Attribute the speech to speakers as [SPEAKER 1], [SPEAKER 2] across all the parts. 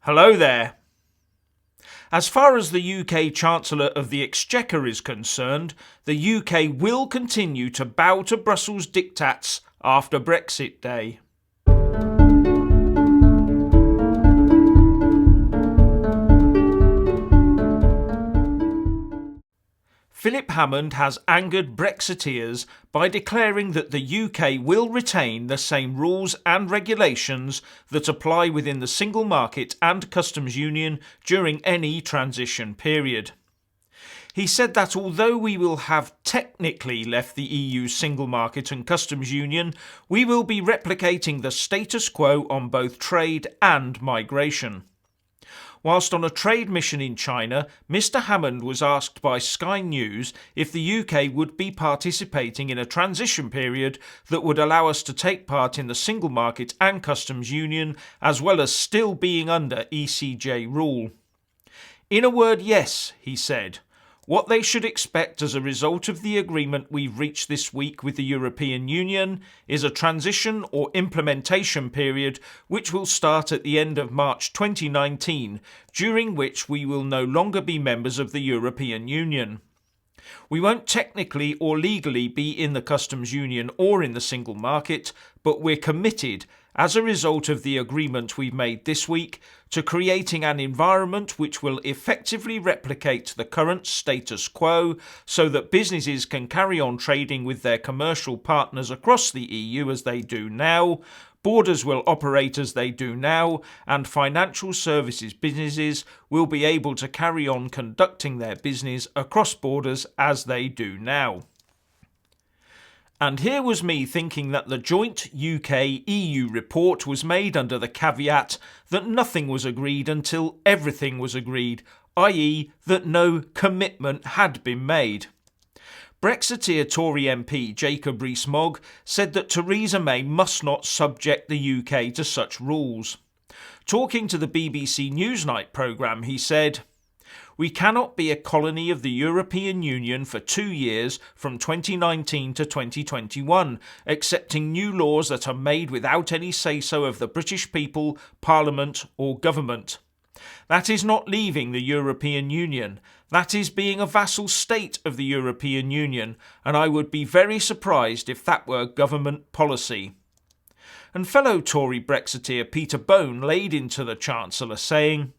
[SPEAKER 1] Hello there. As far as the UK Chancellor of the Exchequer is concerned, the UK will continue to bow to Brussels' diktats after Brexit Day. Philip Hammond has angered Brexiteers by declaring that the UK will retain the same rules and regulations that apply within the single market and customs union during any transition period. He said that although we will have technically left the EU's single market and customs union, we will be replicating the status quo on both trade and migration. Whilst on a trade mission in China, Mr Hammond was asked by Sky News if the UK would be participating in a transition period that would allow us to take part in the single market and customs union, as well as still being under ECJ rule. In a word, yes, he said. What they should expect as a result of the agreement we've reached this week with the European Union is a transition or implementation period which will start at the end of March 2019, during which we will no longer be members of the European Union. We won't technically or legally be in the customs union or in the single market, but we're committed, as a result of the agreement we've made this week, to creating an environment which will effectively replicate the current status quo so that businesses can carry on trading with their commercial partners across the EU as they do now, borders will operate as they do now, and financial services businesses will be able to carry on conducting their business across borders as they do now. And here was me thinking that the joint UK-EU report was made under the caveat that nothing was agreed until everything was agreed, i.e. that no commitment had been made. Brexiteer Tory MP Jacob Rees-Mogg said that Theresa May must not subject the UK to such rules. Talking to the BBC Newsnight programme, he said, "We cannot be a colony of the European Union for 2 years from 2019 to 2021, accepting new laws that are made without any say-so of the British people, Parliament or government. That is not leaving the European Union. That is being a vassal state of the European Union, and I would be very surprised if that were government policy." And fellow Tory Brexiteer Peter Bone laid into the Chancellor, saying,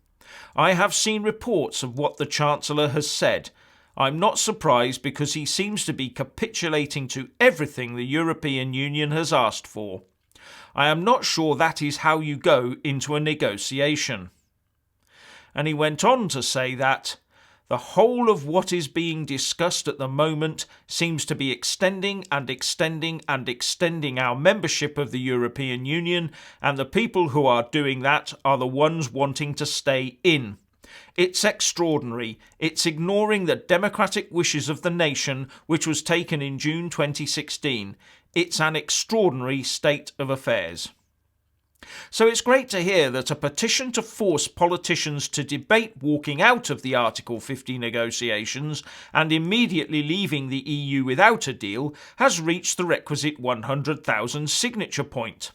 [SPEAKER 1] "I have seen reports of what the Chancellor has said. I'm not surprised because he seems to be capitulating to everything the European Union has asked for. I am not sure that is how you go into a negotiation." And he went on to say that the whole of what is being discussed at the moment seems to be extending and extending and extending our membership of the European Union, and the people who are doing that are the ones wanting to stay in. It's extraordinary. It's ignoring the democratic wishes of the nation, which was taken in June 2016. It's an extraordinary state of affairs. So it's great to hear that a petition to force politicians to debate walking out of the Article 50 negotiations and immediately leaving the EU without a deal has reached the requisite 100,000 signature point.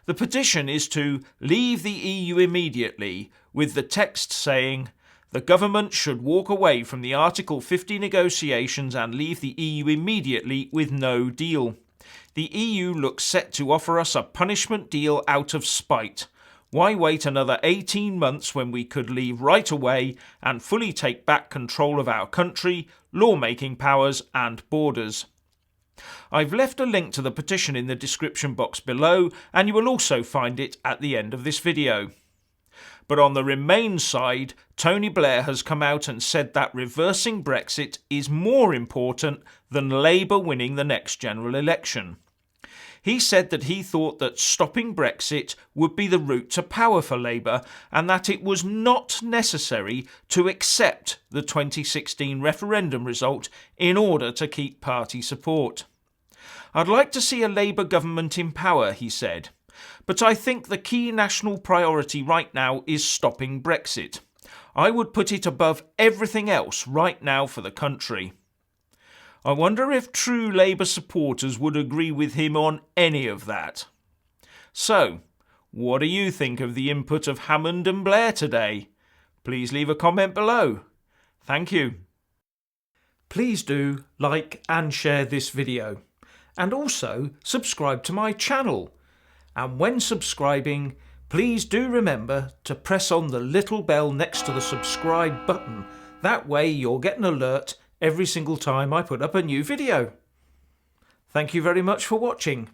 [SPEAKER 1] The petition is to leave the EU immediately, with the text saying, "The government should walk away from the Article 50 negotiations and leave the EU immediately with no deal. The EU looks set to offer us a punishment deal out of spite. Why wait another 18 months when we could leave right away and fully take back control of our country, lawmaking powers and borders?" I've left a link to the petition in the description box below, and you will also find it at the end of this video. But on the Remain side, Tony Blair has come out and said that reversing Brexit is more important than Labour winning the next general election. He said that he thought that stopping Brexit would be the route to power for Labour, and that it was not necessary to accept the 2016 referendum result in order to keep party support. "I'd like to see a Labour government in power," he said, "but I think the key national priority right now is stopping Brexit. I would put it above everything else right now for the country." I wonder if true Labour supporters would agree with him on any of that. So, What do you think of the input of Hammond and Blair today? Please leave a comment below. Thank you. Please do like and share this video, and also subscribe to my channel. And when subscribing, please do remember to press on the little bell next to the subscribe button. That way you'll get an alert every single time I put up a new video. Thank you very much for watching.